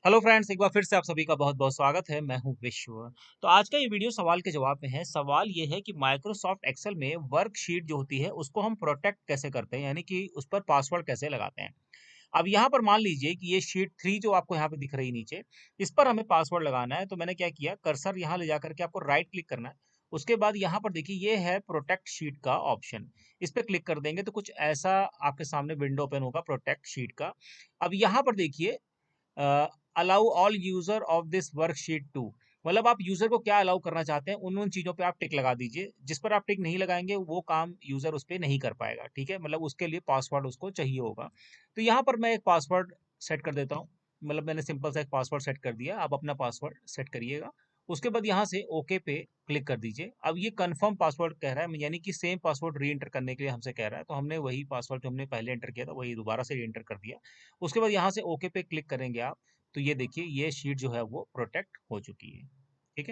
Hello friends, एक बार फिर से आप सभी का बहुत-बहुत स्वागत है। मैं हूं विश्व। तो आज का ये वीडियो सवाल के जवाब में है। सवाल ये है कि माइक्रोसॉफ्ट एक्सेल में वर्कशीट जो होती है उसको हम प्रोटेक्ट कैसे करते हैं, यानी कि उस पर पासवर्ड कैसे लगाते हैं। अब यहाँ पर मान लीजिए कि ये शीट 3 जो आपको यहाँ पे दिख रही नीचे, इस पर हमें पासवर्ड लगाना है। तो मैंने क्या किया, कर्सर यहाँ ले जाकर के आपको राइट क्लिक करना है। उसके बाद यहाँ पर देखिए ये है प्रोटेक्ट शीट का ऑप्शन। इस पे क्लिक कर देंगे तो कुछ ऐसा आपके सामने विंडो ओपन होगा प्रोटेक्ट शीट का। अब यहाँ पर देखिए allow all user of this worksheet to, मतलब आप यूजर को क्या अलाउ करना चाहते हैं, उन उन चीजों पे आप टिक लगा दीजिए। जिस पर आप टिक नहीं लगाएंगे वो काम यूजर उस पर नहीं कर पाएगा। ठीक है, मतलब उसके लिए पासवर्ड उसको चाहिए होगा। तो यहाँ पर मैं एक पासवर्ड सेट कर देता हूँ। मतलब मैंने सिंपल सा एक पासवर्ड सेट कर दिया। आप अपना पासवर्ड सेट करिएगा। उसके बाद यहाँ से ओके पे क्लिक कर दीजिए। अब ये कंफर्म पासवर्ड कह रहा है, यानी कि सेम पासवर्ड री एंटर करने के लिए हमसे कह रहा है। तो हमने वही पासवर्ड जो हमने पहले एंटर किया था वही दोबारा से री एंटर कर दिया। उसके बाद यहाँ से ओके पे क्लिक करेंगे आप। तो ये देखिए ये शीट जो है वो प्रोटेक्ट हो चुकी है।